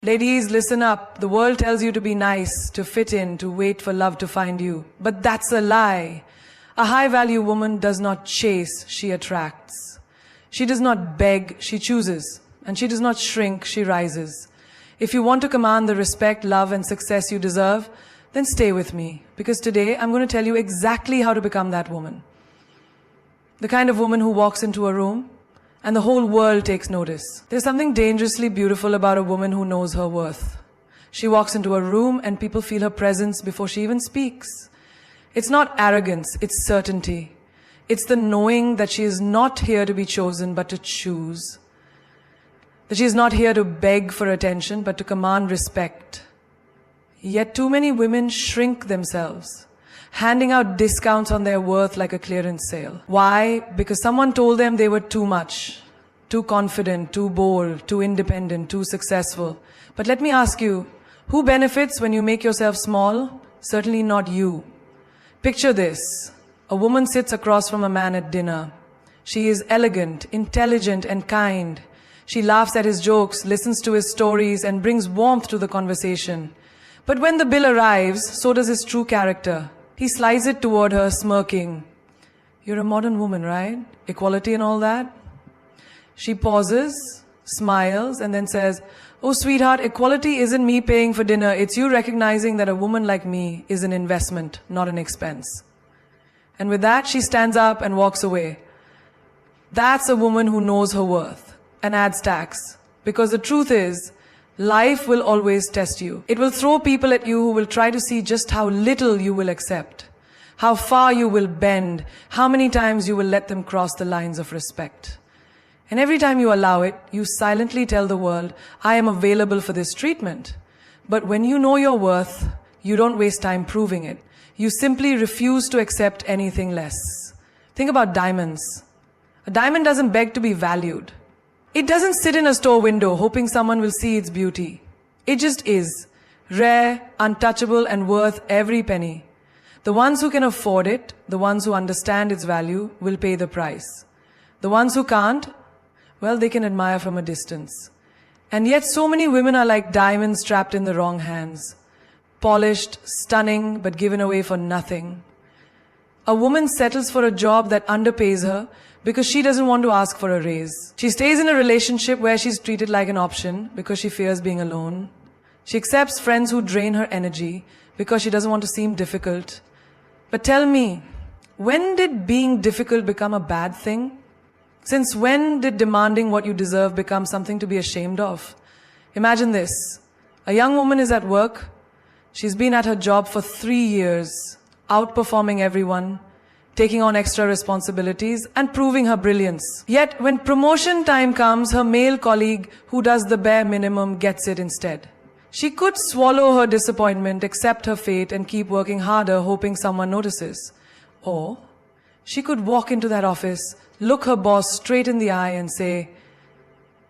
Ladies, listen up. The world tells you to be nice, to fit in, to wait for love to find you. But that's a lie. A high-value woman does not chase, she attracts. She does not beg, she chooses. And she does not shrink, she rises. If you want to command the respect, love, and success you deserve, then stay with me. Because today, I'm going to tell you exactly how to become that woman. The kind of woman who walks into a room, and the whole world takes notice. There's something dangerously beautiful about a woman who knows her worth. She walks into a room and people feel her presence before she even speaks. It's not arrogance, it's certainty. It's the knowing that she is not here to be chosen but to choose. That she is not here to beg for attention but to command respect. Yet too many women shrink themselves, handing out discounts on their worth like a clearance sale. Why? Because someone told them they were too much, too confident, too bold, too independent, too successful. But let me ask you, who benefits when you make yourself small? Certainly not you. Picture this. A woman sits across from a man at dinner. She is elegant, intelligent, and kind. She laughs at his jokes, listens to his stories, and brings warmth to the conversation. But when the bill arrives, so does his true character. He slides it toward her, smirking. You're a modern woman, right? Equality and all that? She pauses, smiles, and then says, oh, sweetheart, equality isn't me paying for dinner. It's you recognizing that a woman like me is an investment, not an expense. And with that, she stands up and walks away. That's a woman who knows her worth and adds tax. Because the truth is, life will always test you. It will throw people at you who will try to see just how little you will accept, how far you will bend, how many times you will let them cross the lines of respect. And every time you allow it, you silently tell the world, I am available for this treatment. But when you know your worth, you don't waste time proving it. You simply refuse to accept anything less. Think about diamonds. A diamond doesn't beg to be valued. It doesn't sit in a store window hoping someone will see its beauty. It just is, rare, untouchable, and worth every penny. The ones who can afford it, the ones who understand its value, will pay the price. The ones who can't, well, they can admire from a distance. And yet so many women are like diamonds trapped in the wrong hands. Polished, stunning, but given away for nothing. A woman settles for a job that underpays her because she doesn't want to ask for a raise. She stays in a relationship where she's treated like an option because she fears being alone. She accepts friends who drain her energy because she doesn't want to seem difficult. But tell me, when did being difficult become a bad thing? Since when did demanding what you deserve become something to be ashamed of? Imagine this. A young woman is at work. She's been at her job for 3 years, outperforming everyone, taking on extra responsibilities, and proving her brilliance. Yet, when promotion time comes, her male colleague, who does the bare minimum, gets it instead. She could swallow her disappointment, accept her fate, and keep working harder, hoping someone notices. Or, she could walk into that office, look her boss straight in the eye and say,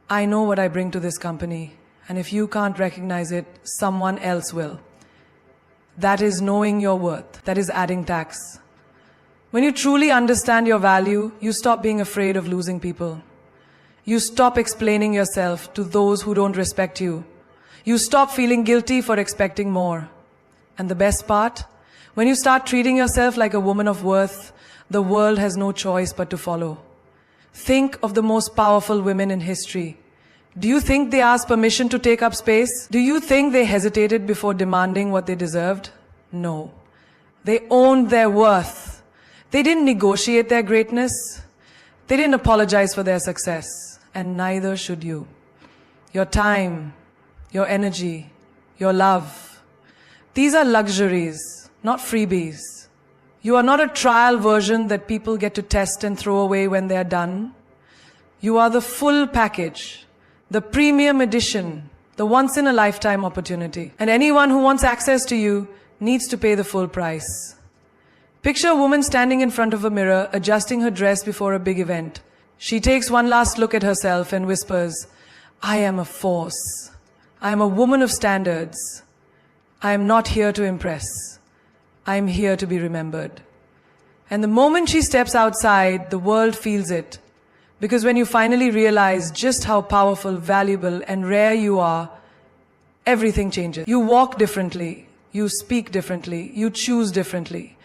I know what I bring to this company, and if you can't recognize it, someone else will. That is knowing your worth. That is adding tax. When you truly understand your value, you stop being afraid of losing people. You stop explaining yourself to those who don't respect you. You stop feeling guilty for expecting more. And the best part, when you start treating yourself like a woman of worth, the world has no choice but to follow. Think of the most powerful women in history. Do you think they asked permission to take up space? Do you think they hesitated before demanding what they deserved? No. They owned their worth. They didn't negotiate their greatness. They didn't apologize for their success. And neither should you. Your time, your energy, your love. These are luxuries, not freebies. You are not a trial version that people get to test and throw away when they are done. You are the full package, the premium edition, the once-in-a-lifetime opportunity. And anyone who wants access to you needs to pay the full price. Picture a woman standing in front of a mirror, adjusting her dress before a big event. She takes one last look at herself and whispers, I am a force. I am a woman of standards. I am not here to impress. I am here to be remembered. And the moment she steps outside, the world feels it. Because when you finally realize just how powerful, valuable, and rare you are, everything changes. You walk differently, you speak differently, you choose differently,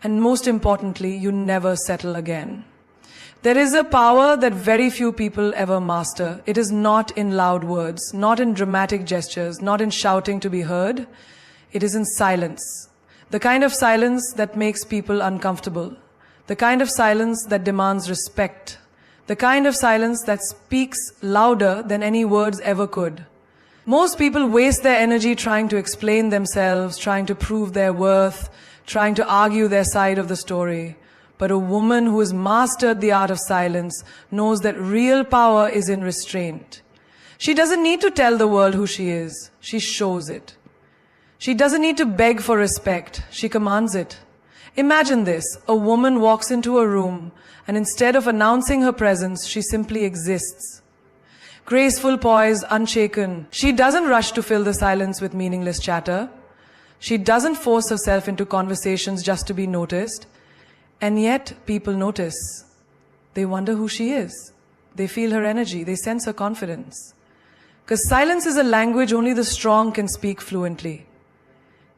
and most importantly, you never settle again. There is a power that very few people ever master. It is not in loud words, not in dramatic gestures, not in shouting to be heard. It is in silence. The kind of silence that makes people uncomfortable. The kind of silence that demands respect. The kind of silence that speaks louder than any words ever could. Most people waste their energy trying to explain themselves, trying to prove their worth, trying to argue their side of the story. But a woman who has mastered the art of silence knows that real power is in restraint. She doesn't need to tell the world who she is. She shows it. She doesn't need to beg for respect. She commands it. Imagine this. A woman walks into a room and instead of announcing her presence, she simply exists. Graceful, poised, unshaken. She doesn't rush to fill the silence with meaningless chatter. She doesn't force herself into conversations just to be noticed. And yet, people notice. They wonder who she is. They feel her energy. They sense her confidence. Because silence is a language only the strong can speak fluently.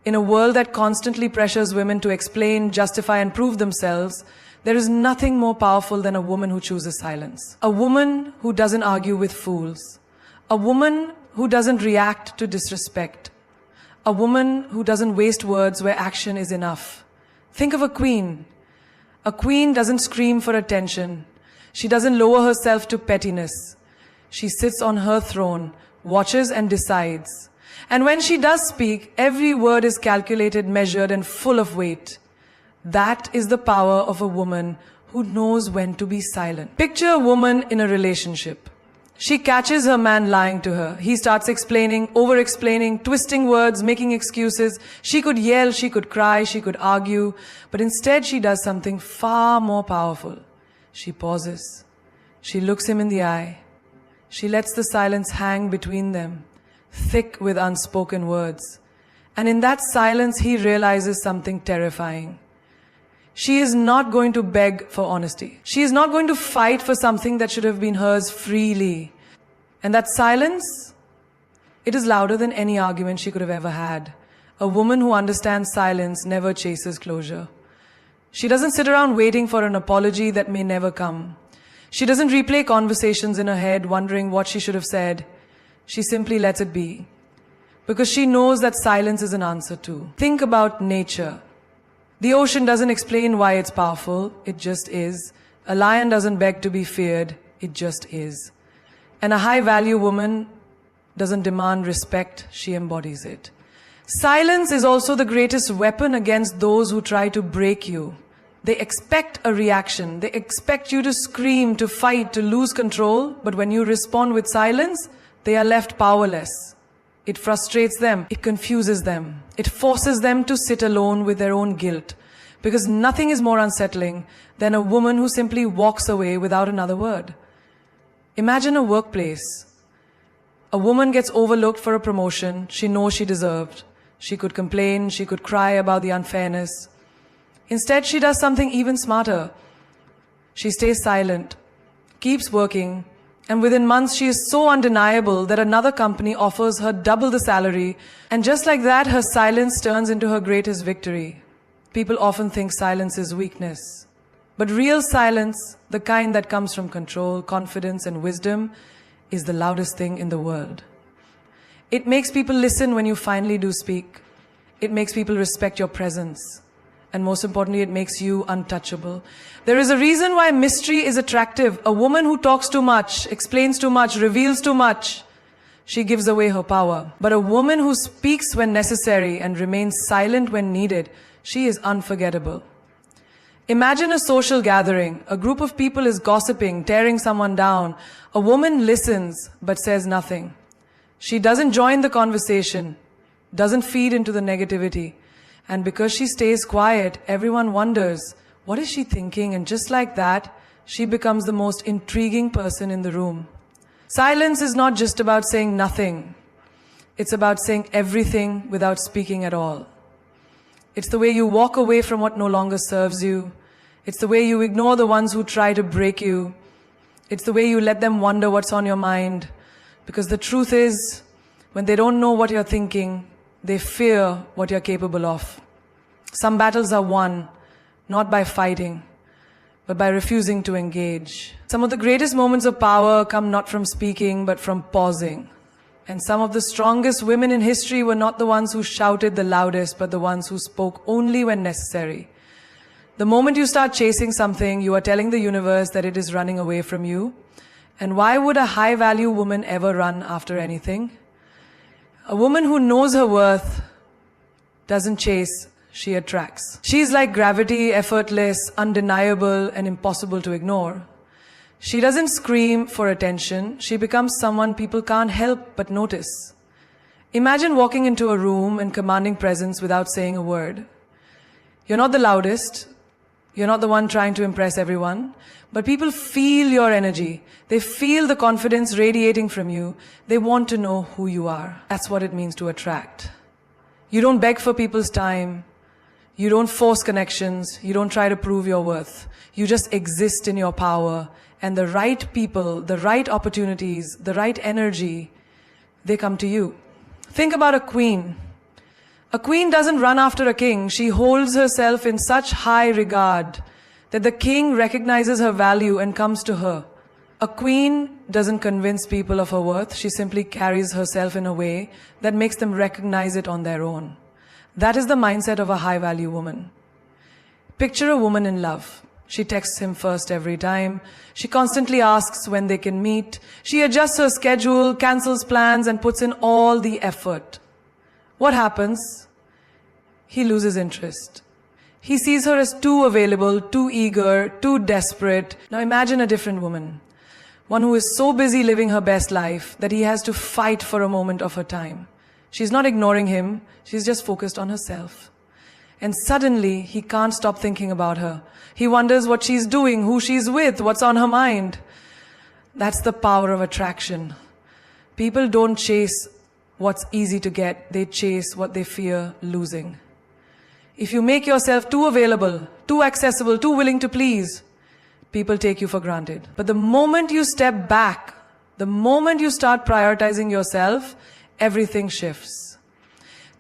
In a world that constantly pressures women to explain, justify, and prove themselves, there is nothing more powerful than a woman who chooses silence. A woman who doesn't argue with fools. A woman who doesn't react to disrespect. A woman who doesn't waste words where action is enough. Think of a queen. A queen doesn't scream for attention. She doesn't lower herself to pettiness. She sits on her throne, watches and decides. And when she does speak, every word is calculated, measured, and full of weight. That is the power of a woman who knows when to be silent. Picture a woman in a relationship. She catches her man lying to her. He starts explaining, over-explaining, twisting words, making excuses. She could yell, she could cry, she could argue. But instead she does something far more powerful. She pauses. She looks him in the eye. She lets the silence hang between them, thick with unspoken words. And in that silence he realizes something terrifying. She is not going to beg for honesty. She is not going to fight for something that should have been hers freely. And that silence, it is louder than any argument she could have ever had. A woman who understands silence never chases closure. She doesn't sit around waiting for an apology that may never come. She doesn't replay conversations in her head wondering what she should have said. She simply lets it be. Because she knows that silence is an answer too. Think about nature. The ocean doesn't explain why it's powerful, it just is. A lion doesn't beg to be feared, it just is. And a high-value woman doesn't demand respect, she embodies it. Silence is also the greatest weapon against those who try to break you. They expect a reaction, they expect you to scream, to fight, to lose control, but when you respond with silence, they are left powerless. It frustrates them, it confuses them, it forces them to sit alone with their own guilt. Because nothing is more unsettling than a woman who simply walks away without another word. Imagine a workplace. A woman gets overlooked for a promotion she knows she deserved. She could complain, she could cry about the unfairness. Instead, she does something even smarter. She stays silent, keeps working, and within months she is so undeniable that another company offers her double the salary, and just like that, her silence turns into her greatest victory. People often think silence is weakness. But real silence, the kind that comes from control, confidence, and wisdom, is the loudest thing in the world. It makes people listen when you finally do speak. It makes people respect your presence. And most importantly, it makes you untouchable. There is a reason why mystery is attractive. A woman who talks too much, explains too much, reveals too much, she gives away her power. But a woman who speaks when necessary and remains silent when needed, she is unforgettable. Imagine a social gathering. A group of people is gossiping, tearing someone down. A woman listens, but says nothing. She doesn't join the conversation, doesn't feed into the negativity. And because she stays quiet, everyone wonders, what is she thinking? And just like that, she becomes the most intriguing person in the room. Silence is not just about saying nothing. It's about saying everything without speaking at all. It's the way you walk away from what no longer serves you. It's the way you ignore the ones who try to break you. It's the way you let them wonder what's on your mind. Because the truth is, When they don't know what you're thinking, they fear what you're capable of. Some battles are won, not by fighting, but by refusing to engage. Some of the greatest moments of power come not from speaking, but from pausing. And some of the strongest women in history were not the ones who shouted the loudest, but the ones who spoke only when necessary. The moment you start chasing something, you are telling the universe that it is running away from you. And why would a high-value woman ever run after anything? A woman who knows her worth doesn't chase, she attracts. She's like gravity, effortless, undeniable, and impossible to ignore. She doesn't scream for attention. She becomes someone people can't help but notice. Imagine walking into a room and commanding presence without saying a word. You're not the loudest. You're not the one trying to impress everyone. But people feel your energy. They feel the confidence radiating from you. They want to know who you are. That's what it means to attract. You don't beg for people's time. You don't force connections. You don't try to prove your worth. You just exist in your power. And the right people, the right opportunities, the right energy, they come to you. Think about a queen. A queen doesn't run after a king. She holds herself in such high regard that the king recognizes her value and comes to her. A queen doesn't convince people of her worth. She simply carries herself in a way that makes them recognize it on their own. That is the mindset of a high-value woman. Picture a woman in love. She texts him first every time. She constantly asks when they can meet. She adjusts her schedule, cancels plans, and puts in all the effort. What happens? He loses interest. He sees her as too available, too eager, too desperate. Now imagine a different woman. One who is so busy living her best life that he has to fight for a moment of her time. She's not ignoring him. She's just focused on herself. And suddenly, he can't stop thinking about her. He wonders what she's doing, who she's with, what's on her mind. That's the power of attraction. People don't chase what's easy to get. They chase what they fear losing. If you make yourself too available, too accessible, too willing to please, people take you for granted. But the moment you step back, the moment you start prioritizing yourself, everything shifts.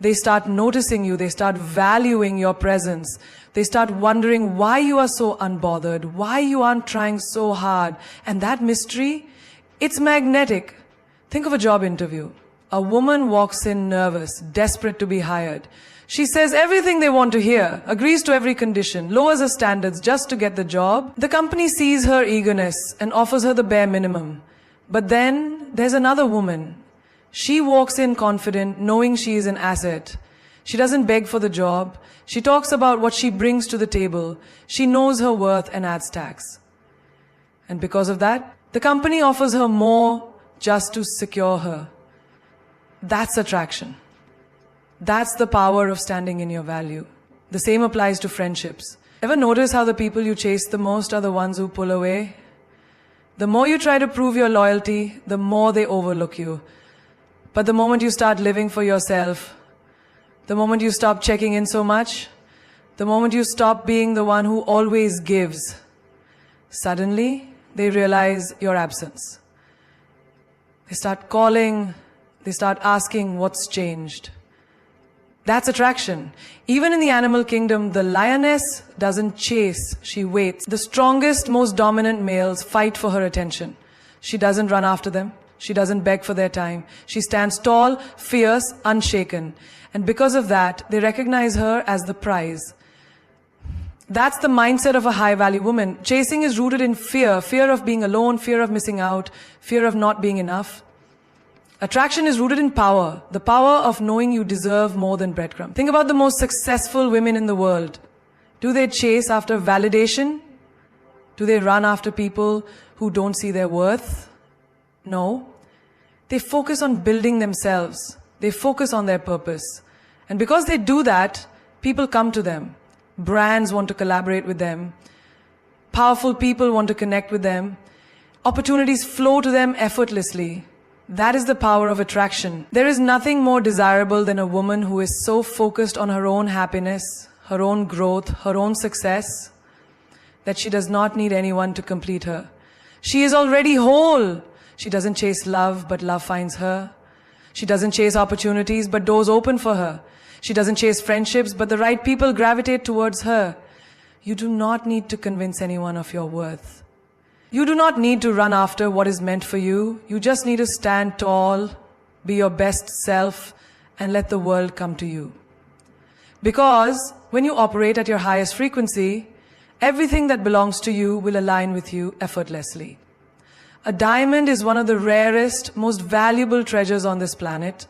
They start noticing you. They start valuing your presence. They start wondering why you are so unbothered, why you aren't trying so hard. And that mystery, it's magnetic. Think of a job interview. A woman walks in nervous, desperate to be hired. She says everything they want to hear, agrees to every condition, lowers her standards just to get the job. The company sees her eagerness and offers her the bare minimum. But then there's another woman. She walks in confident, knowing she is an asset. She doesn't beg for the job. She talks about what she brings to the table. She knows her worth and adds tax. And because of that, the company offers her more just to secure her. That's attraction. That's the power of standing in your value. The same applies to friendships. Ever notice how the people you chase the most are the ones who pull away? The more you try to prove your loyalty, the more they overlook you. But the moment you start living for yourself, the moment you stop checking in so much, the moment you stop being the one who always gives, suddenly they realize your absence. They start calling, they start asking what's changed. That's attraction. Even in the animal kingdom, the lioness doesn't chase, she waits. The strongest, most dominant males fight for her attention. She doesn't run after them. She doesn't beg for their time. She stands tall, fierce, unshaken. And because of that, they recognize her as the prize. That's the mindset of a high-value woman. Chasing is rooted in fear. Fear of being alone, fear of missing out, fear of not being enough. Attraction is rooted in power. The power of knowing you deserve more than breadcrumbs. Think about the most successful women in the world. Do they chase after validation? Do they run after people who don't see their worth? No. They focus on building themselves. They focus on their purpose. And because they do that, people come to them. Brands want to collaborate with them. Powerful people want to connect with them. Opportunities flow to them effortlessly. That is the power of attraction. There is nothing more desirable than a woman who is so focused on her own happiness, her own growth, her own success, that she does not need anyone to complete her. She is already whole. She doesn't chase love, but love finds her. She doesn't chase opportunities, but doors open for her. She doesn't chase friendships, but the right people gravitate towards her. You do not need to convince anyone of your worth. You do not need to run after what is meant for you. You just need to stand tall, be your best self, and let the world come to you. Because when you operate at your highest frequency, everything that belongs to you will align with you effortlessly. A diamond is one of the rarest, most valuable treasures on this planet.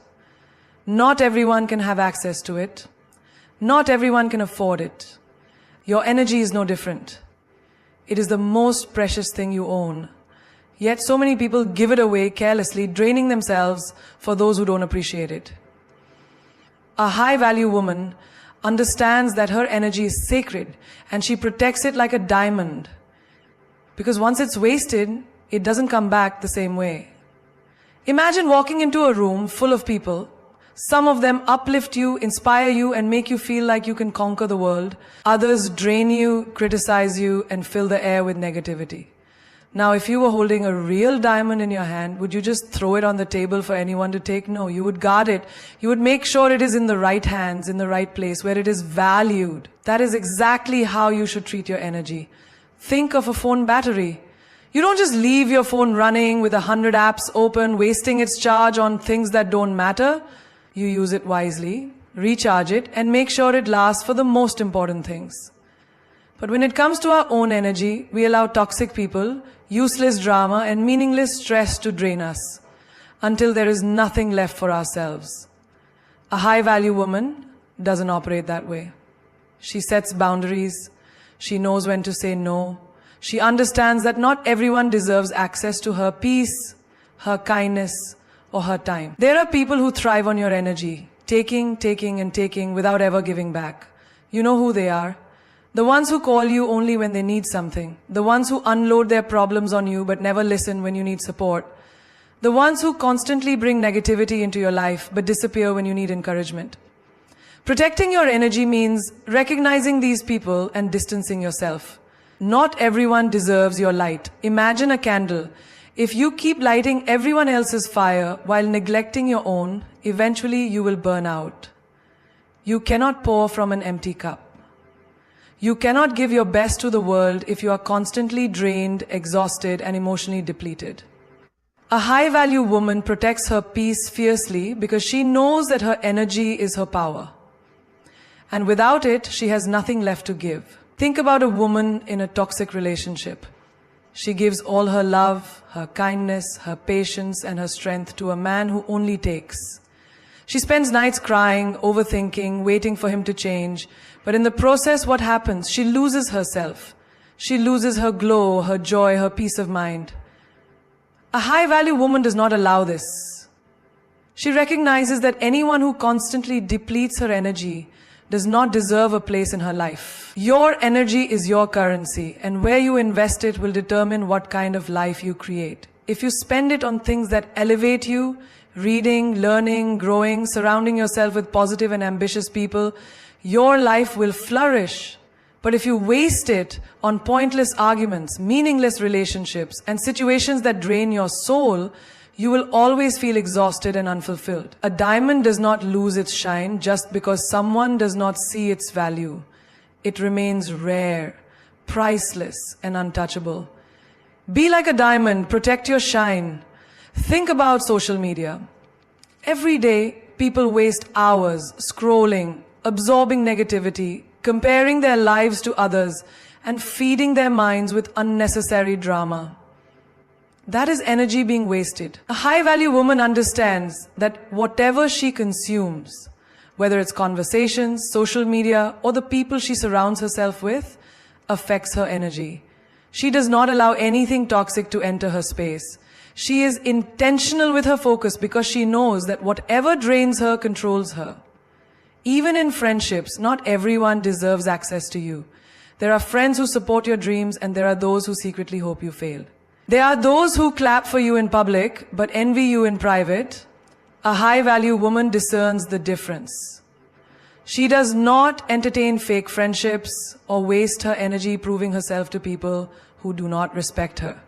Not everyone can have access to it. Not everyone can afford it. Your energy is no different. It is the most precious thing you own. Yet so many people give it away carelessly, draining themselves for those who don't appreciate it. A high-value woman understands that her energy is sacred and she protects it like a diamond. Because once it's wasted, it doesn't come back the same way. Imagine walking into a room full of people. Some of them uplift you, inspire you, and make you feel like you can conquer the world. Others drain you, criticize you, and fill the air with negativity. Now, if you were holding a real diamond in your hand, would you just throw it on the table for anyone to take? No, you would guard it. You would make sure it is in the right hands, in the right place, where it is valued. That is exactly how you should treat your energy. Think of a phone battery. You don't just leave your phone running with 100 apps open, wasting its charge on things that don't matter. You use it wisely, recharge it, and make sure it lasts for the most important things. But when it comes to our own energy, we allow toxic people, useless drama, and meaningless stress to drain us until there is nothing left for ourselves. A high-value woman doesn't operate that way. She sets boundaries. She knows when to say no. She understands that not everyone deserves access to her peace, her kindness, or her time. There are people who thrive on your energy, taking, and taking without ever giving back. You know who they are. The ones who call you only when they need something. The ones who unload their problems on you but never listen when you need support. The ones who constantly bring negativity into your life but disappear when you need encouragement. Protecting your energy means recognizing these people and distancing yourself. Not everyone deserves your light. Imagine a candle. If you keep lighting everyone else's fire while neglecting your own, eventually you will burn out. You cannot pour from an empty cup. You cannot give your best to the world if you are constantly drained, exhausted, and emotionally depleted. A high-value woman protects her peace fiercely because she knows that her energy is her power. And without it, she has nothing left to give. Think about a woman in a toxic relationship. She gives all her love, her kindness, her patience, and her strength to a man who only takes. She spends nights crying, overthinking, waiting for him to change. But in the process, what happens? She loses herself. She loses her glow, her joy, her peace of mind. A high-value woman does not allow this. She recognizes that anyone who constantly depletes her energy does not deserve a place in her life. Your energy is your currency, and where you invest it will determine what kind of life you create. If you spend it on things that elevate you, reading, learning, growing, surrounding yourself with positive and ambitious people, your life will flourish. But if you waste it on pointless arguments, meaningless relationships, and situations that drain your soul, you will always feel exhausted and unfulfilled. A diamond does not lose its shine just because someone does not see its value. It remains rare, priceless, and untouchable. Be like a diamond, protect your shine. Think about social media. Every day, people waste hours scrolling, absorbing negativity, comparing their lives to others, and feeding their minds with unnecessary drama. That is energy being wasted. A high-value woman understands that whatever she consumes, whether it's conversations, social media, or the people she surrounds herself with, affects her energy. She does not allow anything toxic to enter her space. She is intentional with her focus because she knows that whatever drains her controls her. Even in friendships, not everyone deserves access to you. There are friends who support your dreams, and there are those who secretly hope you fail. There are those who clap for you in public, but envy you in private. A high-value woman discerns the difference. She does not entertain fake friendships or waste her energy proving herself to people who do not respect her.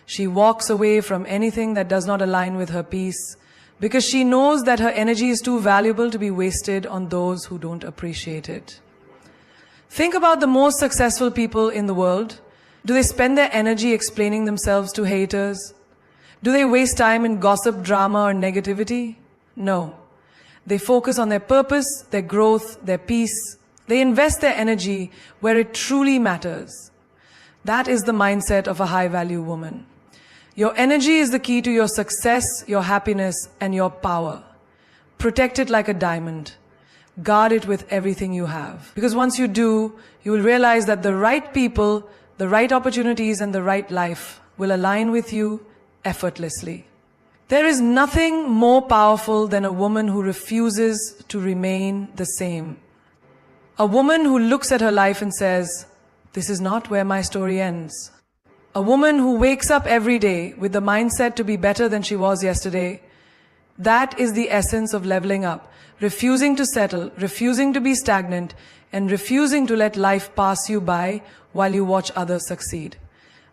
She walks away from anything that does not align with her peace, because she knows that her energy is too valuable to be wasted on those who don't appreciate it. Think about the most successful people in the world. Do they spend their energy explaining themselves to haters? Do they waste time in gossip, drama, or negativity? No. They focus on their purpose, their growth, their peace. They invest their energy where it truly matters. That is the mindset of a high-value woman. Your energy is the key to your success, your happiness, and your power. Protect it like a diamond. Guard it with everything you have. Because once you do, you will realize that the right people, the right opportunities, and the right life will align with you effortlessly. There is nothing more powerful than a woman who refuses to remain the same. A woman who looks at her life and says, "This is not where my story ends." A woman who wakes up every day with the mindset to be better than she was yesterday. That is the essence of leveling up. Refusing to settle, refusing to be stagnant, and refusing to let life pass you by while you watch others succeed.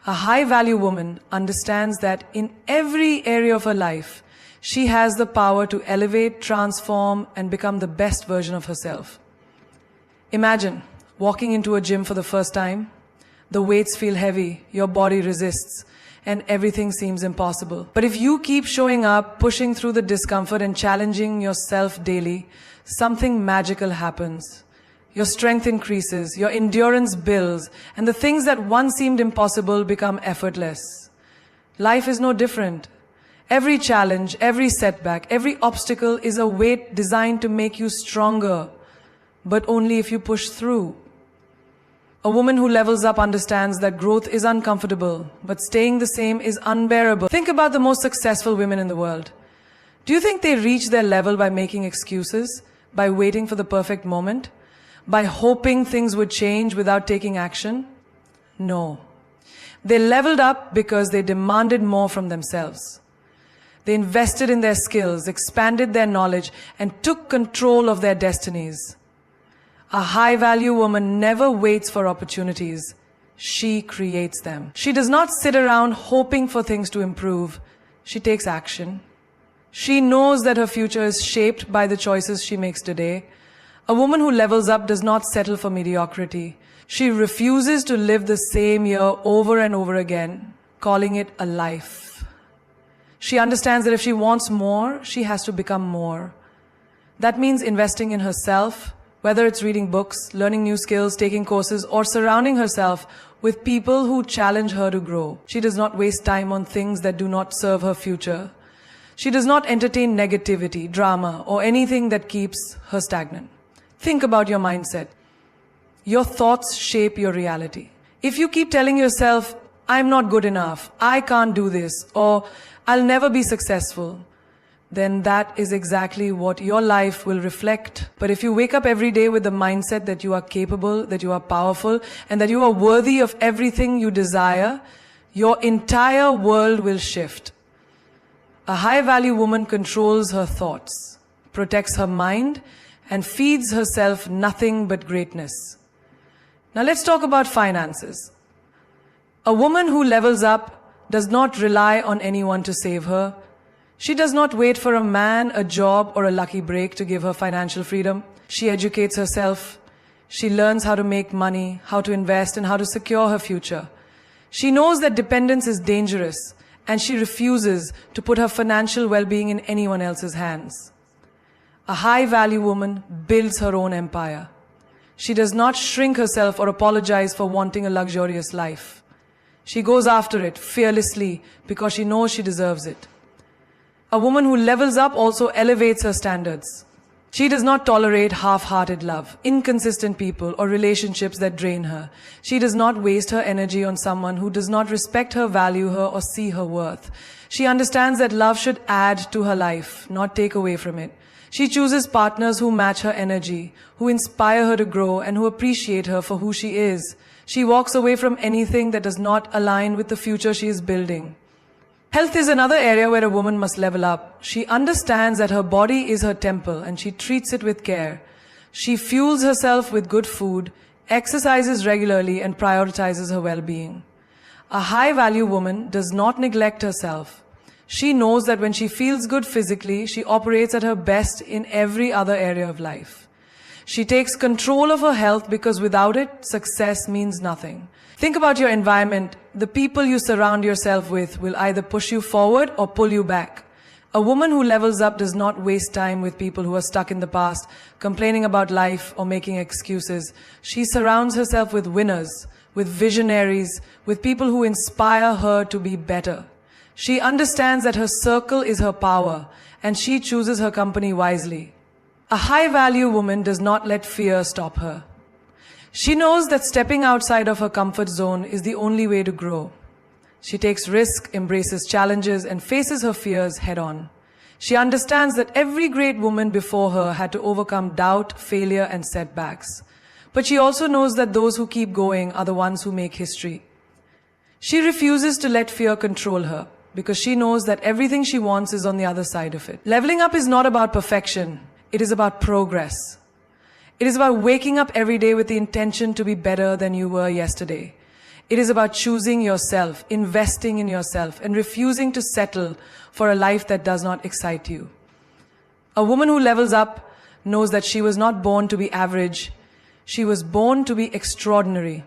A high-value woman understands that in every area of her life, she has the power to elevate, transform, and become the best version of herself. Imagine walking into a gym for the first time. The weights feel heavy, your body resists, and everything seems impossible. But if you keep showing up, pushing through the discomfort and challenging yourself daily, something magical happens. Your strength increases, your endurance builds, and the things that once seemed impossible become effortless. Life is no different. Every challenge, every setback, every obstacle is a weight designed to make you stronger, but only if you push through. A woman who levels up understands that growth is uncomfortable, but staying the same is unbearable. Think about the most successful women in the world. Do you think they reach their level by making excuses, by waiting for the perfect moment, by hoping things would change without taking action? No. They leveled up because they demanded more from themselves. They invested in their skills, expanded their knowledge, and took control of their destinies. A high-value woman never waits for opportunities. She creates them. She does not sit around hoping for things to improve. She takes action. She knows that her future is shaped by the choices she makes today. A woman who levels up does not settle for mediocrity. She refuses to live the same year over and over again, calling it a life. She understands that if she wants more, she has to become more. That means investing in herself, whether it's reading books, learning new skills, taking courses, or surrounding herself with people who challenge her to grow. She does not waste time on things that do not serve her future. She does not entertain negativity, drama, or anything that keeps her stagnant. Think about your mindset. Your thoughts shape your reality. If you keep telling yourself, "I'm not good enough, I can't do this," or "I'll never be successful," then that is exactly what your life will reflect. But if you wake up every day with the mindset that you are capable, that you are powerful, and that you are worthy of everything you desire, your entire world will shift. A high-value woman controls her thoughts, protects her mind, and feeds herself nothing but greatness. Now let's talk about finances. A woman who levels up does not rely on anyone to save her. She does not wait for a man, a job, or a lucky break to give her financial freedom. She educates herself. She learns how to make money, how to invest, and how to secure her future. She knows that dependence is dangerous, and she refuses to put her financial well-being in anyone else's hands. A high-value woman builds her own empire. She does not shrink herself or apologize for wanting a luxurious life. She goes after it fearlessly because she knows she deserves it. A woman who levels up also elevates her standards. She does not tolerate half-hearted love, inconsistent people, or relationships that drain her. She does not waste her energy on someone who does not respect her, value her, or see her worth. She understands that love should add to her life, not take away from it. She chooses partners who match her energy, who inspire her to grow, and who appreciate her for who she is. She walks away from anything that does not align with the future she is building. Health is another area where a woman must level up. She understands that her body is her temple and she treats it with care. She fuels herself with good food, exercises regularly, and prioritizes her well-being. A high-value woman does not neglect herself. She knows that when she feels good physically, she operates at her best in every other area of life. She takes control of her health because without it, success means nothing. Think about your environment. The people you surround yourself with will either push you forward or pull you back. A woman who levels up does not waste time with people who are stuck in the past, complaining about life or making excuses. She surrounds herself with winners, with visionaries, with people who inspire her to be better. She understands that her circle is her power, and she chooses her company wisely. A high-value woman does not let fear stop her. She knows that stepping outside of her comfort zone is the only way to grow. She takes risks, embraces challenges, and faces her fears head-on. She understands that every great woman before her had to overcome doubt, failure, and setbacks. But she also knows that those who keep going are the ones who make history. She refuses to let fear control her, because she knows that everything she wants is on the other side of it. Leveling up is not about perfection. It is about progress. It is about waking up every day with the intention to be better than you were yesterday. It is about choosing yourself, investing in yourself, and refusing to settle for a life that does not excite you. A woman who levels up knows that she was not born to be average. She was born to be extraordinary.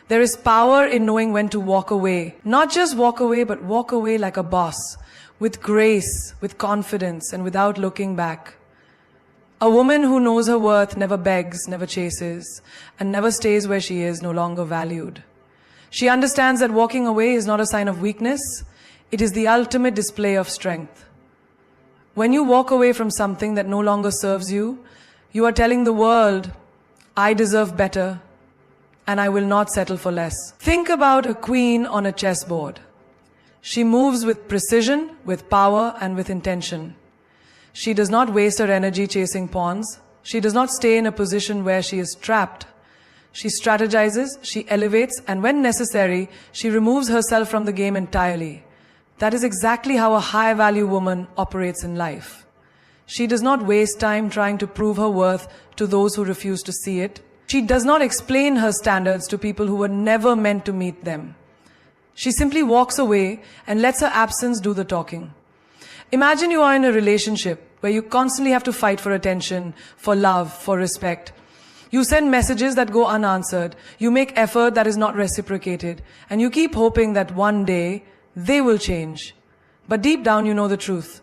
There is power in knowing when to walk away. Not just walk away, but walk away like a boss, with grace, with confidence, and without looking back. A woman who knows her worth never begs, never chases, and never stays where she is no longer valued. She understands that walking away is not a sign of weakness. It is the ultimate display of strength. When you walk away from something that no longer serves you, you are telling the world, I deserve better, and I will not settle for less. Think about a queen on a chessboard. She moves with precision, with power, and with intention. She does not waste her energy chasing pawns. She does not stay in a position where she is trapped. She strategizes, she elevates, and when necessary, she removes herself from the game entirely. That is exactly how a high-value woman operates in life. She does not waste time trying to prove her worth to those who refuse to see it. She does not explain her standards to people who were never meant to meet them. She simply walks away and lets her absence do the talking. Imagine you are in a relationship where you constantly have to fight for attention, for love, for respect. You send messages that go unanswered. You make effort that is not reciprocated. And you keep hoping that one day they will change. But deep down you know the truth.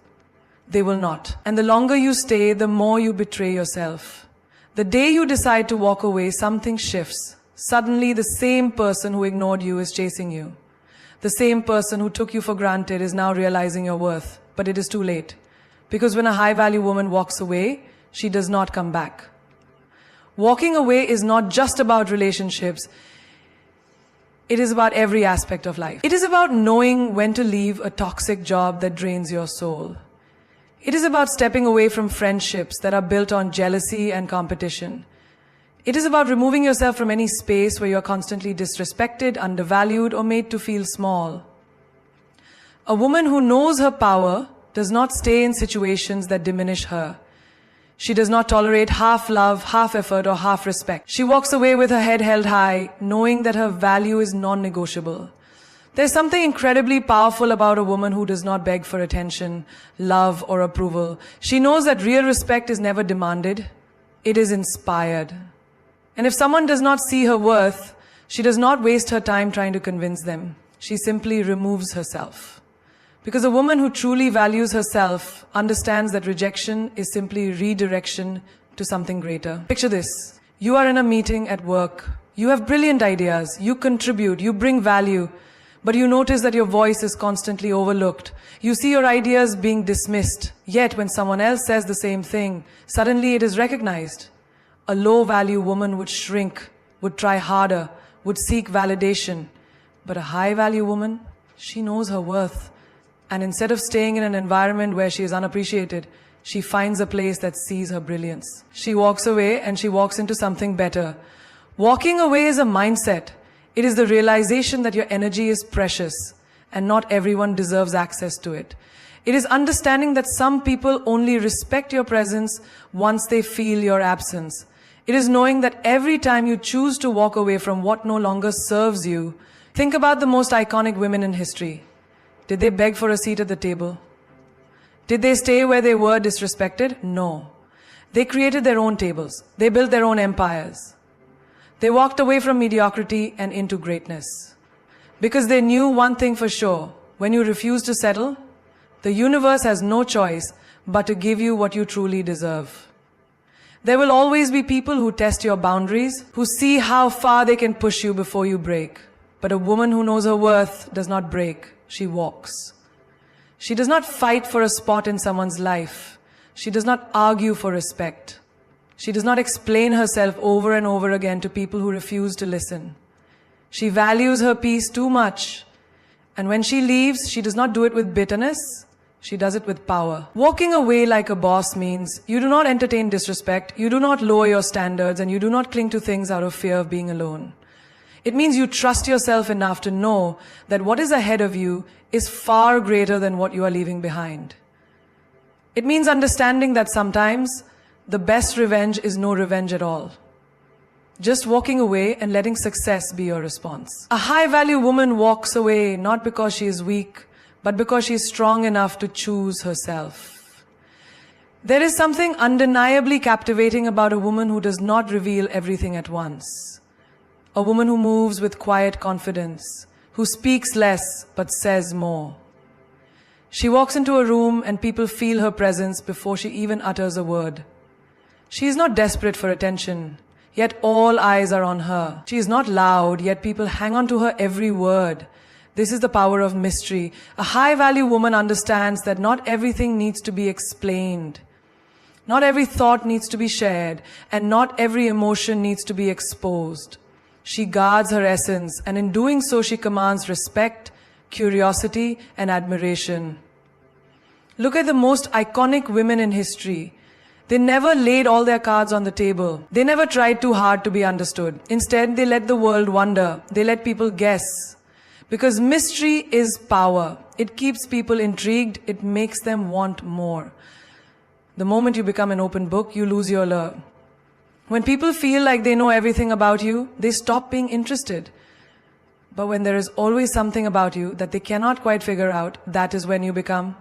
They will not. And the longer you stay, the more you betray yourself. The day you decide to walk away, something shifts. Suddenly the same person who ignored you is chasing you. The same person who took you for granted is now realizing your worth. But it is too late. Because when a high-value woman walks away, she does not come back. Walking away is not just about relationships. It is about every aspect of life. It is about knowing when to leave a toxic job that drains your soul. It is about stepping away from friendships that are built on jealousy and competition. It is about removing yourself from any space where you are constantly disrespected, undervalued, or made to feel small. A woman who knows her power does not stay in situations that diminish her. She does not tolerate half love, half effort, or half respect. She walks away with her head held high, knowing that her value is non-negotiable. There's something incredibly powerful about a woman who does not beg for attention, love, or approval. She knows that real respect is never demanded. It is inspired. And if someone does not see her worth, she does not waste her time trying to convince them. She simply removes herself. Because a woman who truly values herself understands that rejection is simply redirection to something greater. Picture this. You are in a meeting at work. You have brilliant ideas. You contribute. You bring value. But you notice that your voice is constantly overlooked. You see your ideas being dismissed. Yet when someone else says the same thing, suddenly it is recognized. A low-value woman would shrink, would try harder, would seek validation. But a high-value woman, she knows her worth. And instead of staying in an environment where she is unappreciated, she finds a place that sees her brilliance. She walks away and she walks into something better. Walking away is a mindset. It is the realization that your energy is precious and not everyone deserves access to it. It is understanding that some people only respect your presence once they feel your absence. It is knowing that every time you choose to walk away from what no longer serves you, think about the most iconic women in history. Did they beg for a seat at the table? Did they stay where they were disrespected? No. They created their own tables. They built their own empires. They walked away from mediocrity and into greatness. Because they knew one thing for sure. When you refuse to settle, the universe has no choice but to give you what you truly deserve. There will always be people who test your boundaries, who see how far they can push you before you break. But a woman who knows her worth does not break, she walks. She does not fight for a spot in someone's life. She does not argue for respect. She does not explain herself over and over again to people who refuse to listen. She values her peace too much. And when she leaves, she does not do it with bitterness. She does it with power. Walking away like a boss means you do not entertain disrespect, you do not lower your standards, and you do not cling to things out of fear of being alone. It means you trust yourself enough to know that what is ahead of you is far greater than what you are leaving behind. It means understanding that sometimes the best revenge is no revenge at all. Just walking away and letting success be your response. A high-value woman walks away not because she is weak, but because she is strong enough to choose herself. There is something undeniably captivating about a woman who does not reveal everything at once. A woman who moves with quiet confidence, who speaks less but says more. She walks into a room and people feel her presence before she even utters a word. She is not desperate for attention, yet all eyes are on her. She is not loud, yet people hang on to her every word. This is the power of mystery. A high-value woman understands that not everything needs to be explained. Not every thought needs to be shared, and not every emotion needs to be exposed. She guards her essence, and in doing so, she commands respect, curiosity, and admiration. Look at the most iconic women in history. They never laid all their cards on the table. They never tried too hard to be understood. Instead, they let the world wonder. They let people guess. Because mystery is power. It keeps people intrigued. It makes them want more. The moment you become an open book, you lose your allure. When people feel like they know everything about you, they stop being interested. But when there is always something about you that they cannot quite figure out, that is when you become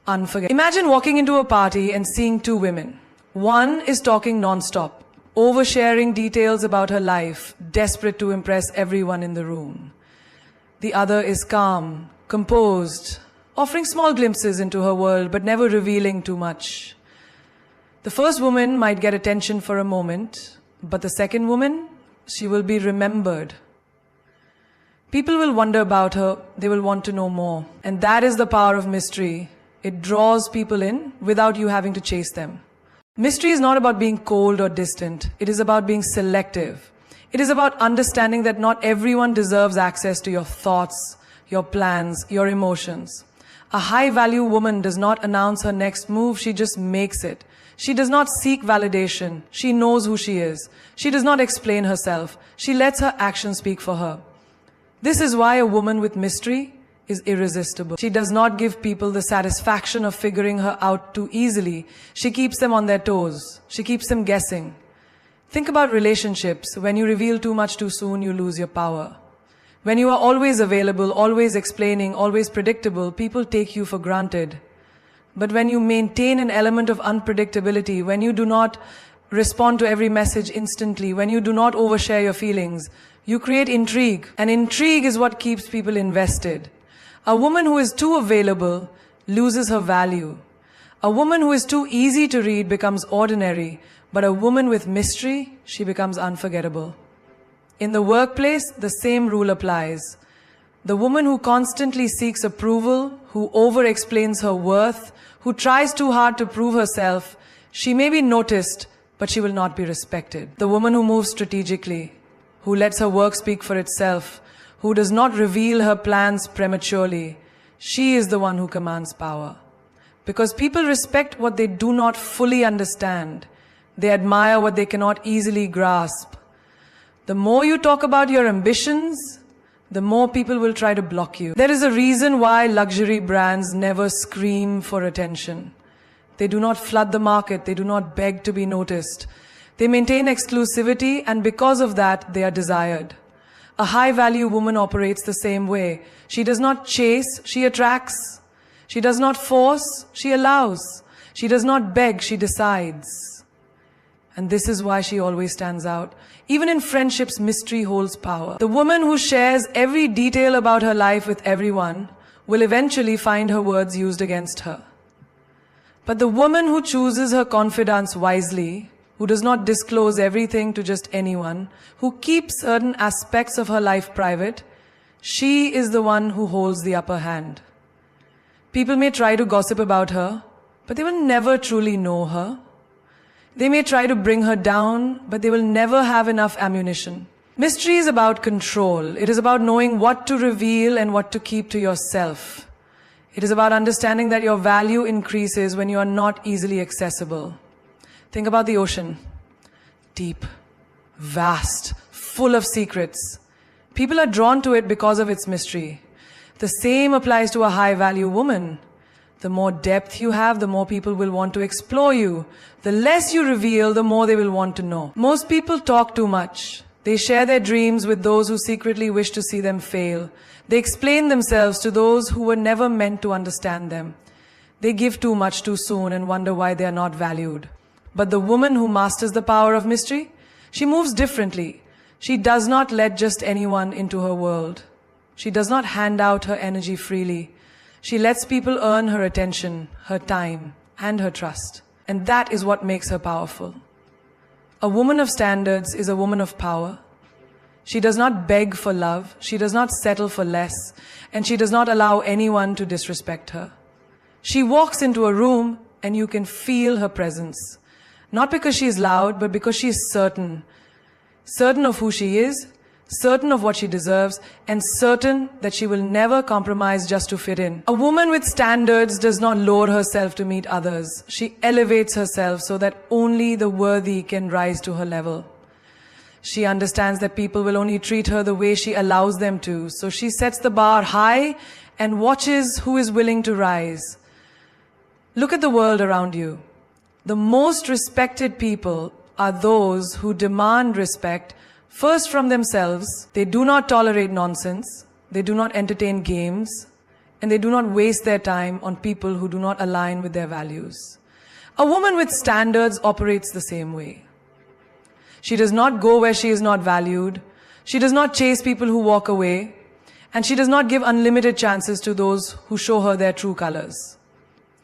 unforgettable. Imagine walking into a party and seeing two women. One is talking non-stop, oversharing details about her life, desperate to impress everyone in the room. The other is calm, composed, offering small glimpses into her world, but never revealing too much. The first woman might get attention for a moment, but the second woman, she will be remembered. People will wonder about her, they will want to know more. And that is the power of mystery. It draws people in without you having to chase them. Mystery is not about being cold or distant. It is about being selective. It is about understanding that not everyone deserves access to your thoughts, your plans, your emotions. A high-value woman does not announce her next move, she just makes it. She does not seek validation. She knows who she is. She does not explain herself. She lets her actions speak for her. This is why a woman with mystery is irresistible. She does not give people the satisfaction of figuring her out too easily. She keeps them on their toes. She keeps them guessing. Think about relationships. When you reveal too much too soon, you lose your power. When you are always available, always explaining, always predictable, people take you for granted. But when you maintain an element of unpredictability, when you do not respond to every message instantly, when you do not overshare your feelings, you create intrigue. And intrigue is what keeps people invested. A woman who is too available loses her value. A woman who is too easy to read becomes ordinary, but a woman with mystery, she becomes unforgettable. In the workplace, the same rule applies. The woman who constantly seeks approval, who over-explains her worth, who tries too hard to prove herself, she may be noticed, but she will not be respected. The woman who moves strategically, who lets her work speak for itself, who does not reveal her plans prematurely, she is the one who commands power. Because people respect what they do not fully understand. They admire what they cannot easily grasp. The more you talk about your ambitions, the more people will try to block you. There is a reason why luxury brands never scream for attention. They do not flood the market. They do not beg to be noticed. They maintain exclusivity, and because of that, they are desired. A high-value woman operates the same way. She does not chase, she attracts. She does not force, she allows. She does not beg, she decides. And this is why she always stands out. Even in friendships, mystery holds power. The woman who shares every detail about her life with everyone will eventually find her words used against her. But the woman who chooses her confidants wisely, who does not disclose everything to just anyone, who keeps certain aspects of her life private, she is the one who holds the upper hand. People may try to gossip about her, but they will never truly know her. They may try to bring her down, but they will never have enough ammunition. Mystery is about control. It is about knowing what to reveal and what to keep to yourself. It is about understanding that your value increases when you are not easily accessible. Think about the ocean. Deep, vast, full of secrets. People are drawn to it because of its mystery. The same applies to a high-value woman. The more depth you have, the more people will want to explore you. The less you reveal, the more they will want to know. Most people talk too much. They share their dreams with those who secretly wish to see them fail. They explain themselves to those who were never meant to understand them. They give too much too soon and wonder why they are not valued. But the woman who masters the power of mystery, she moves differently. She does not let just anyone into her world. She does not hand out her energy freely. She lets people earn her attention, her time, and her trust. And that is what makes her powerful. A woman of standards is a woman of power. She does not beg for love, she does not settle for less, and she does not allow anyone to disrespect her. She walks into a room and you can feel her presence. Not because she is loud, but because she is certain. Certain of who she is, certain of what she deserves, and certain that she will never compromise just to fit in. A woman with standards does not lower herself to meet others. She elevates herself so that only the worthy can rise to her level. She understands that people will only treat her the way she allows them to, so she sets the bar high and watches who is willing to rise. Look at the world around you. The most respected people are those who demand respect first from themselves. They do not tolerate nonsense. They do not entertain games. And they do not waste their time on people who do not align with their values. A woman with standards operates the same way. She does not go where she is not valued. She does not chase people who walk away. And she does not give unlimited chances to those who show her their true colors.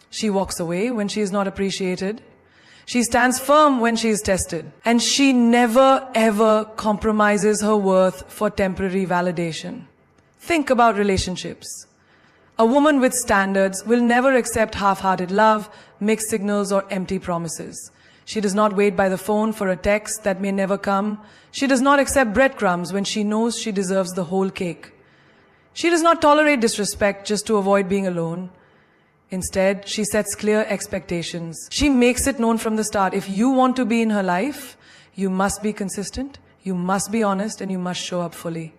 She walks away when she is not appreciated. She stands firm when she is tested. And she never ever compromises her worth for temporary validation. Think about relationships. A woman with standards will never accept half-hearted love, mixed signals, or empty promises. She does not wait by the phone for a text that may never come. She does not accept breadcrumbs when she knows she deserves the whole cake. She does not tolerate disrespect just to avoid being alone. Instead, she sets clear expectations. She makes it known from the start. If you want to be in her life, you must be consistent, you must be honest, and you must show up fully.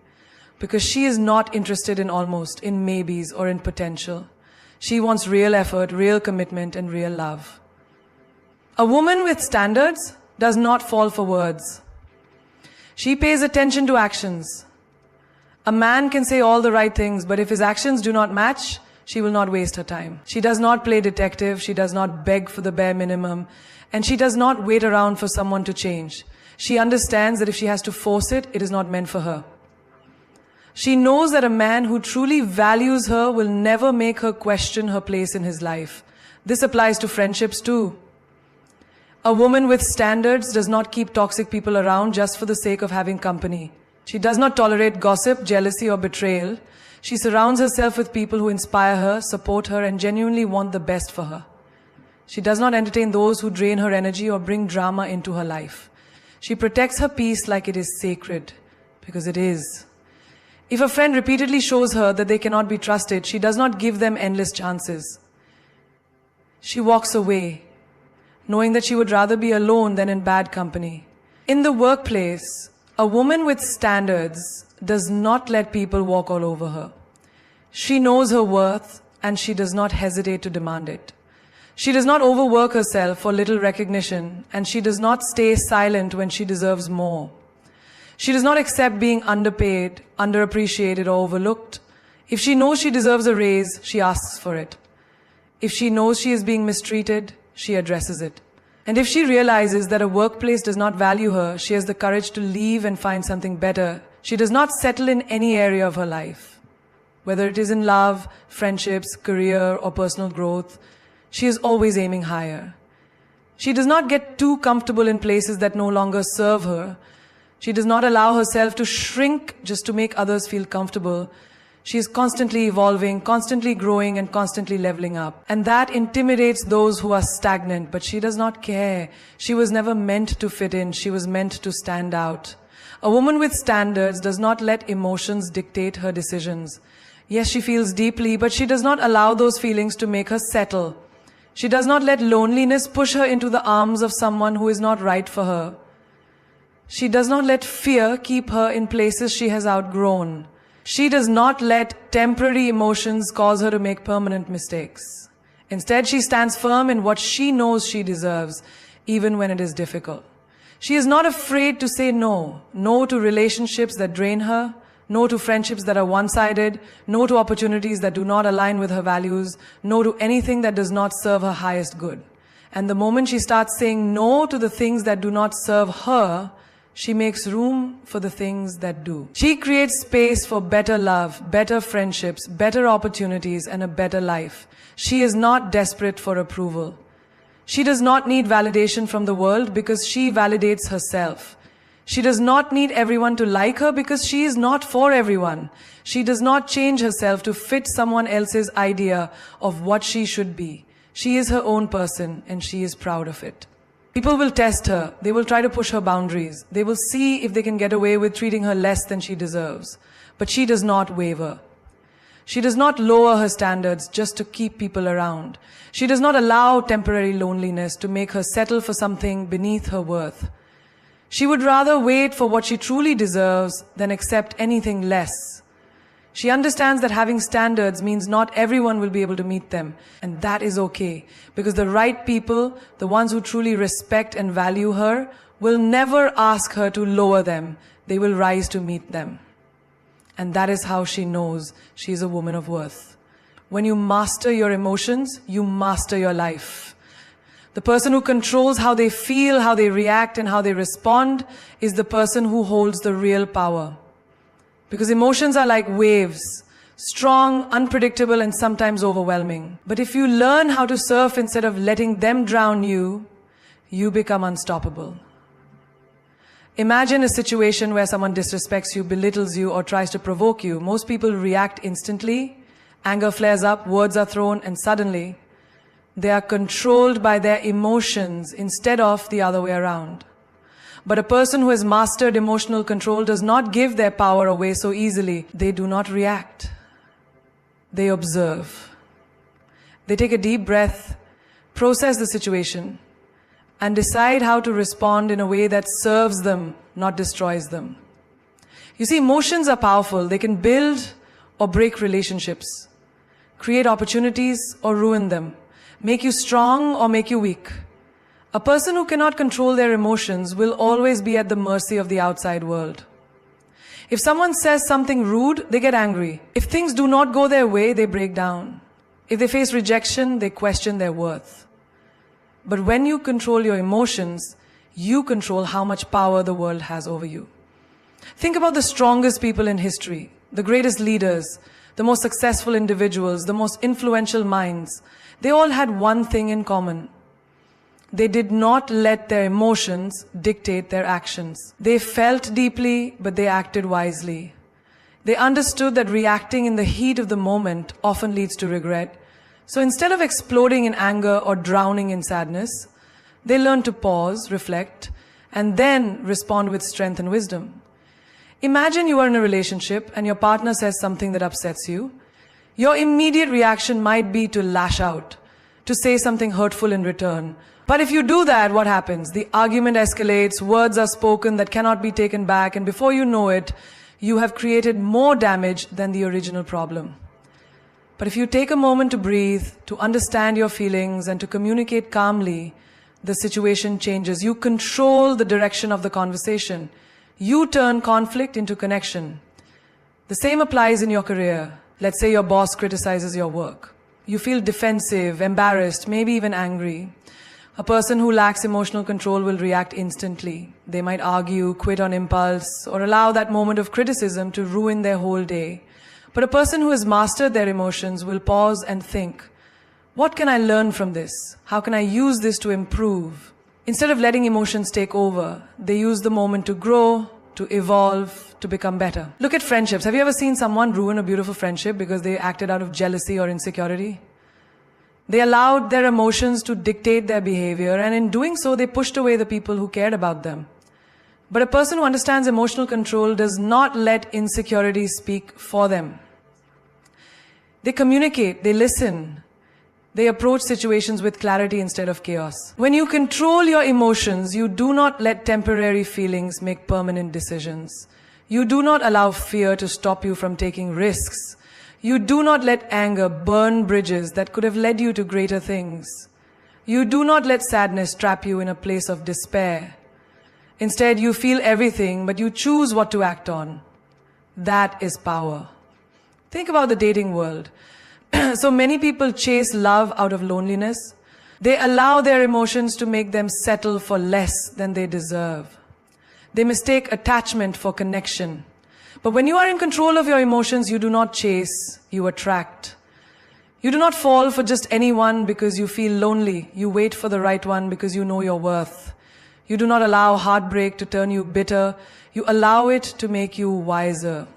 Because she is not interested in almost, in maybes, or in potential. She wants real effort, real commitment, and real love. A woman with standards does not fall for words. She pays attention to actions. A man can say all the right things, but if his actions do not match, she will not waste her time. She does not play detective, she does not beg for the bare minimum, and she does not wait around for someone to change. She understands that if she has to force it, it is not meant for her. She knows that a man who truly values her will never make her question her place in his life. This applies to friendships too. A woman with standards does not keep toxic people around just for the sake of having company. She does not tolerate gossip, jealousy, or betrayal. She surrounds herself with people who inspire her, support her, and genuinely want the best for her. She does not entertain those who drain her energy or bring drama into her life. She protects her peace like it is sacred, because it is. If a friend repeatedly shows her that they cannot be trusted, she does not give them endless chances. She walks away, knowing that she would rather be alone than in bad company. In the workplace, a woman with standards does not let people walk all over her. She knows her worth and she does not hesitate to demand it. She does not overwork herself for little recognition, and she does not stay silent when she deserves more. She does not accept being underpaid, underappreciated, or overlooked. If she knows she deserves a raise, she asks for it. If she knows she is being mistreated, she addresses it. And if she realizes that a workplace does not value her, she has the courage to leave and find something better. She does not settle in any area of her life. Whether it is in love, friendships, career, or personal growth, she is always aiming higher. She does not get too comfortable in places that no longer serve her. She does not allow herself to shrink just to make others feel comfortable. She is constantly evolving, constantly growing, and constantly leveling up. And that intimidates those who are stagnant, but she does not care. She was never meant to fit in. She was meant to stand out. A woman with standards does not let emotions dictate her decisions. Yes, she feels deeply, but she does not allow those feelings to make her settle. She does not let loneliness push her into the arms of someone who is not right for her. She does not let fear keep her in places she has outgrown. She does not let temporary emotions cause her to make permanent mistakes. Instead, she stands firm in what she knows she deserves, even when it is difficult. She is not afraid to say no. No to relationships that drain her. No to friendships that are one-sided. No to opportunities that do not align with her values. No to anything that does not serve her highest good. And the moment she starts saying no to the things that do not serve her, she makes room for the things that do. She creates space for better love, better friendships, better opportunities, and a better life. She is not desperate for approval. She does not need validation from the world because she validates herself. She does not need everyone to like her because she is not for everyone. She does not change herself to fit someone else's idea of what she should be. She is her own person, and she is proud of it. People will test her. They will try to push her boundaries. They will see if they can get away with treating her less than she deserves. But she does not waver. She does not lower her standards just to keep people around. She does not allow temporary loneliness to make her settle for something beneath her worth. She would rather wait for what she truly deserves than accept anything less. She understands that having standards means not everyone will be able to meet them. And that is okay. Because the right people, the ones who truly respect and value her, will never ask her to lower them. They will rise to meet them. And that is how she knows she is a woman of worth. When you master your emotions, you master your life. The person who controls how they feel, how they react, and how they respond is the person who holds the real power. Because emotions are like waves, strong, unpredictable, and sometimes overwhelming. But if you learn how to surf instead of letting them drown you, you become unstoppable. Imagine a situation where someone disrespects you, belittles you, or tries to provoke you. Most people react instantly, anger flares up, words are thrown, and suddenly they are controlled by their emotions instead of the other way around. But a person who has mastered emotional control does not give their power away so easily. They do not react. They observe. They take a deep breath, process the situation, and decide how to respond in a way that serves them, not destroys them. You see, emotions are powerful. They can build or break relationships, create opportunities or ruin them, make you strong or make you weak. A person who cannot control their emotions will always be at the mercy of the outside world. If someone says something rude, they get angry. If things do not go their way, they break down. If they face rejection, they question their worth. But when you control your emotions, you control how much power the world has over you. Think about the strongest people in history, the greatest leaders, the most successful individuals, the most influential minds. They all had one thing in common. They did not let their emotions dictate their actions. They felt deeply, but they acted wisely. They understood that reacting in the heat of the moment often leads to regret. So instead of exploding in anger or drowning in sadness, they learned to pause, reflect, and then respond with strength and wisdom. Imagine you are in a relationship and your partner says something that upsets you. Your immediate reaction might be to lash out, to say something hurtful in return. But if you do that, what happens? The argument escalates, words are spoken that cannot be taken back, and before you know it, you have created more damage than the original problem. But if you take a moment to breathe, to understand your feelings, and to communicate calmly, the situation changes. You control the direction of the conversation. You turn conflict into connection. The same applies in your career. Let's say your boss criticizes your work. You feel defensive, embarrassed, maybe even angry. A person who lacks emotional control will react instantly. They might argue, quit on impulse, or allow that moment of criticism to ruin their whole day. But a person who has mastered their emotions will pause and think, what can I learn from this? How can I use this to improve? Instead of letting emotions take over, they use the moment to grow, to evolve, to become better. Look at friendships. Have you ever seen someone ruin a beautiful friendship because they acted out of jealousy or insecurity? They allowed their emotions to dictate their behavior, and in doing so, they pushed away the people who cared about them. But a person who understands emotional control does not let insecurity speak for them. They communicate, they listen, they approach situations with clarity instead of chaos. When you control your emotions, you do not let temporary feelings make permanent decisions. You do not allow fear to stop you from taking risks. You do not let anger burn bridges that could have led you to greater things. You do not let sadness trap you in a place of despair. Instead, you feel everything, but you choose what to act on. That is power. Think about the dating world. So many people chase love out of loneliness. They allow their emotions to make them settle for less than they deserve. They mistake attachment for connection. But when you are in control of your emotions, you do not chase, you attract. You do not fall for just anyone because you feel lonely. You wait for the right one because you know your worth. You do not allow heartbreak to turn you bitter. You allow it to make you wiser.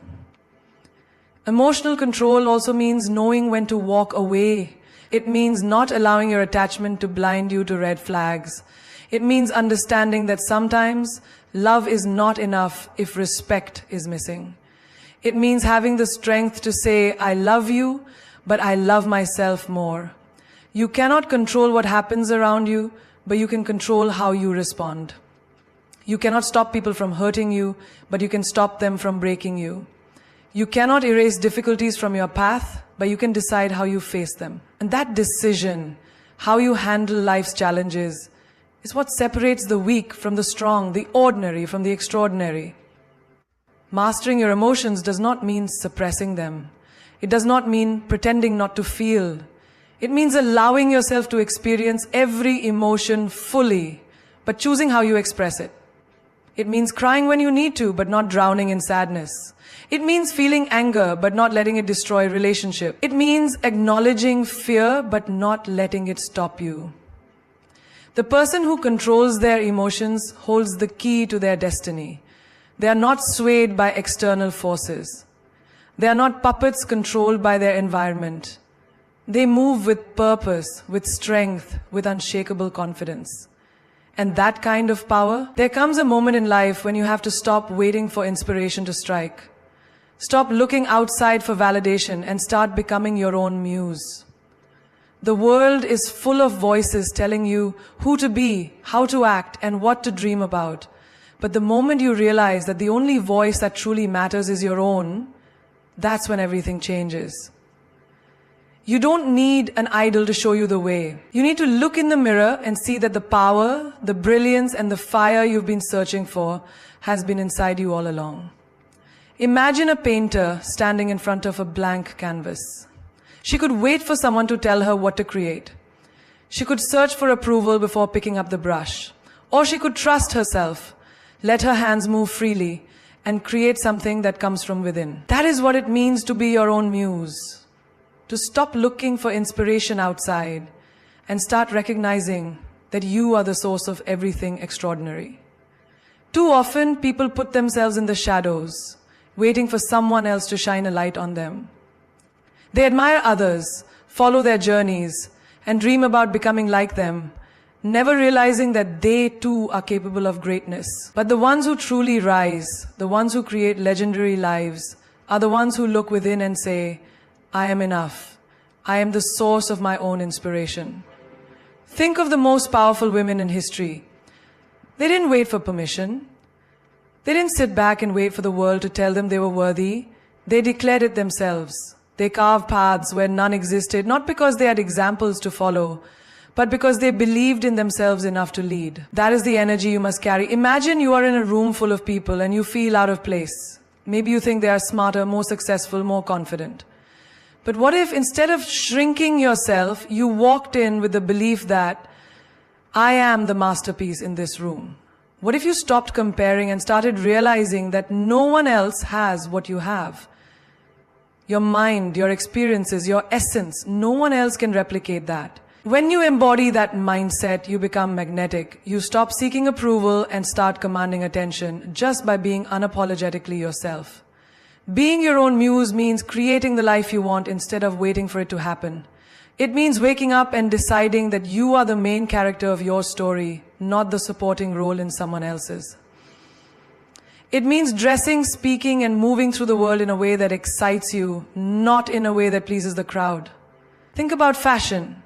Emotional control also means knowing when to walk away. It means not allowing your attachment to blind you to red flags. It means understanding that sometimes love is not enough if respect is missing. It means having the strength to say, I love you, but I love myself more. You cannot control what happens around you, but you can control how you respond. You cannot stop people from hurting you, but you can stop them from breaking you. You cannot erase difficulties from your path, but you can decide how you face them. And that decision, how you handle life's challenges, is what separates the weak from the strong, the ordinary from the extraordinary. Mastering your emotions does not mean suppressing them. It does not mean pretending not to feel. It means allowing yourself to experience every emotion fully, but choosing how you express it. It means crying when you need to, but not drowning in sadness. It means feeling anger, but not letting it destroy relationship. It means acknowledging fear, but not letting it stop you. The person who controls their emotions holds the key to their destiny. They are not swayed by external forces. They are not puppets controlled by their environment. They move with purpose, with strength, with unshakable confidence. And that kind of power, there comes a moment in life when you have to stop waiting for inspiration to strike. Stop looking outside for validation and start becoming your own muse. The world is full of voices telling you who to be, how to act, and what to dream about. But the moment you realize that the only voice that truly matters is your own, that's when everything changes. You don't need an idol to show you the way. You need to look in the mirror and see that the power, the brilliance, and the fire you've been searching for has been inside you all along. Imagine a painter standing in front of a blank canvas. She could wait for someone to tell her what to create. She could search for approval before picking up the brush. Or she could trust herself, let her hands move freely, and create something that comes from within. That is what it means to be your own muse. To stop looking for inspiration outside and start recognizing that you are the source of everything extraordinary. Too often, people put themselves in the shadows, waiting for someone else to shine a light on them. They admire others, follow their journeys, and dream about becoming like them, never realizing that they too are capable of greatness. But the ones who truly rise, the ones who create legendary lives, are the ones who look within and say, I am enough. I am the source of my own inspiration. Think of the most powerful women in history. They didn't wait for permission. They didn't sit back and wait for the world to tell them they were worthy. They declared it themselves. They carved paths where none existed, not because they had examples to follow, but because they believed in themselves enough to lead. That is the energy you must carry. Imagine you are in a room full of people and you feel out of place. Maybe you think they are smarter, more successful, more confident. But what if instead of shrinking yourself, you walked in with the belief that I am the masterpiece in this room? What if you stopped comparing and started realizing that no one else has what you have? Your mind, your experiences, your essence, no one else can replicate that. When you embody that mindset, you become magnetic. You stop seeking approval and start commanding attention just by being unapologetically yourself. Being your own muse means creating the life you want instead of waiting for it to happen. It means waking up and deciding that you are the main character of your story, not the supporting role in someone else's. It means dressing, speaking, and moving through the world in a way that excites you, not in a way that pleases the crowd. Think about fashion.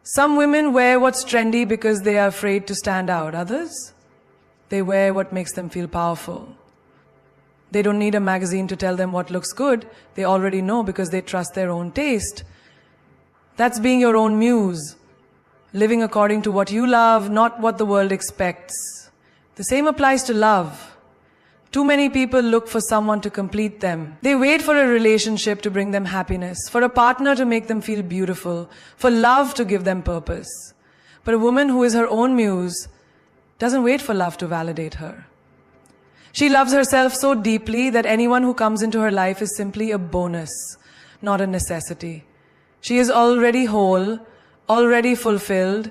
Some women wear what's trendy because they are afraid to stand out. Others, they wear what makes them feel powerful. They don't need a magazine to tell them what looks good. They already know because they trust their own taste. That's being your own muse. Living according to what you love, not what the world expects. The same applies to love. Too many people look for someone to complete them. They wait for a relationship to bring them happiness, for a partner to make them feel beautiful, for love to give them purpose. But a woman who is her own muse doesn't wait for love to validate her. She loves herself so deeply that anyone who comes into her life is simply a bonus, not a necessity. She is already whole, already fulfilled,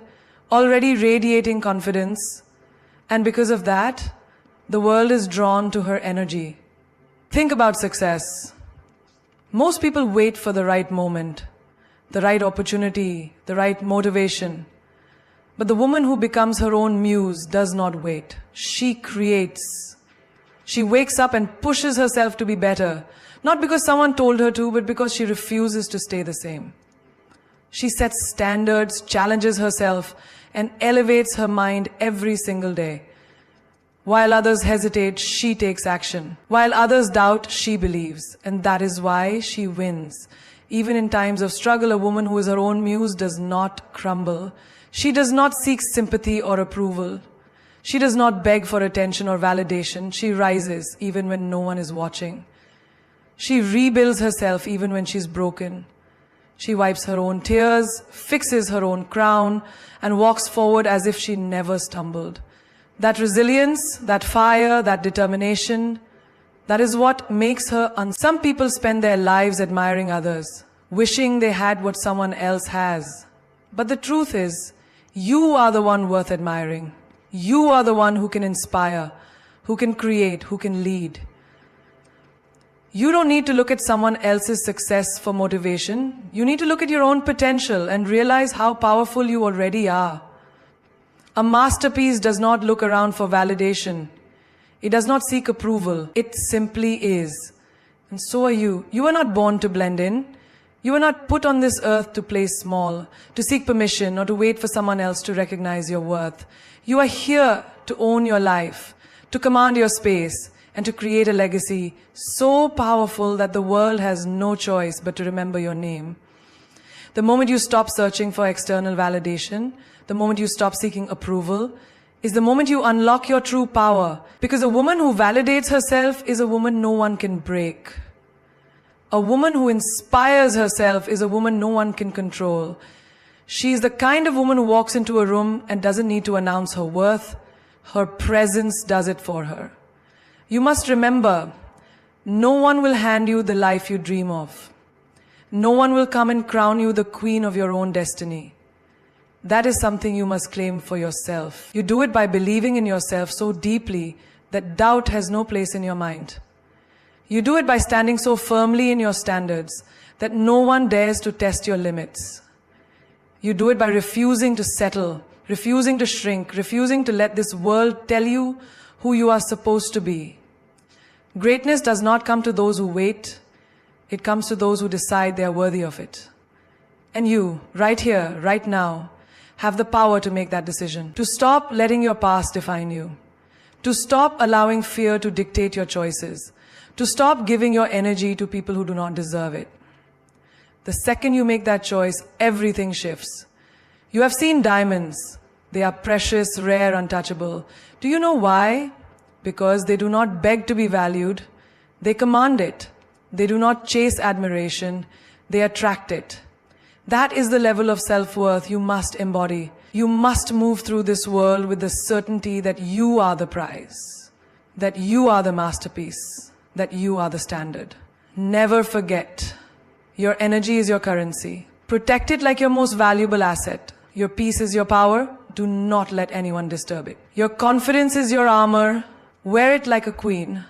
already radiating confidence, and because of that, the world is drawn to her energy. Think about success. Most people wait for the right moment, the right opportunity, the right motivation. But the woman who becomes her own muse does not wait. She creates. She wakes up and pushes herself to be better, not because someone told her to, but because she refuses to stay the same. She sets standards, challenges herself, and elevates her mind every single day. While others hesitate, she takes action. While others doubt, she believes. And that is why she wins. Even in times of struggle, a woman who is her own muse does not crumble. She does not seek sympathy or approval. She does not beg for attention or validation. She rises even when no one is watching. She rebuilds herself even when she's broken. She wipes her own tears, fixes her own crown, and walks forward as if she never stumbled. That resilience, that fire, that determination, that is what makes her Some people spend their lives admiring others, wishing they had what someone else has. But the truth is, you are the one worth admiring. You are the one who can inspire, who can create, who can lead. You don't need to look at someone else's success for motivation. You need to look at your own potential and realize how powerful you already are. A masterpiece does not look around for validation. It does not seek approval. It simply is. And so are you. You are not born to blend in. You are not put on this earth to play small, to seek permission, or to wait for someone else to recognize your worth. You are here to own your life, to command your space, and to create a legacy so powerful that the world has no choice but to remember your name. The moment you stop searching for external validation, the moment you stop seeking approval, is the moment you unlock your true power. Because a woman who validates herself is a woman no one can break. A woman who inspires herself is a woman no one can control. She is the kind of woman who walks into a room and doesn't need to announce her worth. Her presence does it for her. You must remember, no one will hand you the life you dream of. No one will come and crown you the queen of your own destiny. That is something you must claim for yourself. You do it by believing in yourself so deeply that doubt has no place in your mind. You do it by standing so firmly in your standards that no one dares to test your limits. You do it by refusing to settle, refusing to shrink, refusing to let this world tell you who you are supposed to be. Greatness does not come to those who wait. It comes to those who decide they are worthy of it. And you, right here, right now, have the power to make that decision. To stop letting your past define you. To stop allowing fear to dictate your choices. To stop giving your energy to people who do not deserve it. The second you make that choice, everything shifts. You have seen diamonds. They are precious, rare, untouchable. Do you know why? Because they do not beg to be valued. They command it. They do not chase admiration. They attract it. That is the level of self-worth you must embody. You must move through this world with the certainty that you are the prize, that you are the masterpiece, that you are the standard. Never forget, your energy is your currency. Protect it like your most valuable asset. Your peace is your power. Do not let anyone disturb it. Your confidence is your armor. Wear it like a queen.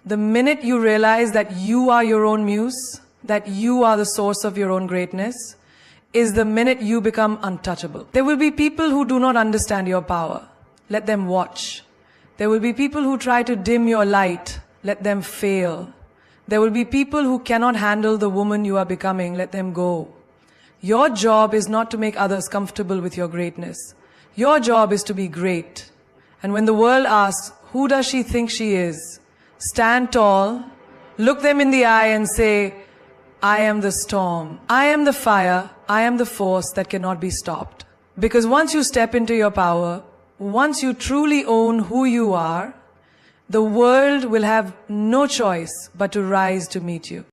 The minute you realize that you are your own muse, that you are the source of your own greatness, is the minute you become untouchable. There will be people who do not understand your power. Let them watch. There will be people who try to dim your light. Let them fail. There will be people who cannot handle the woman you are becoming. Let them go. Your job is not to make others comfortable with your greatness. Your job is to be great. And when the world asks, who does she think she is? Stand tall, look them in the eye and say, I am the storm. I am the fire. I am the force that cannot be stopped. Because once you step into your power, once you truly own who you are, the world will have no choice but to rise to meet you.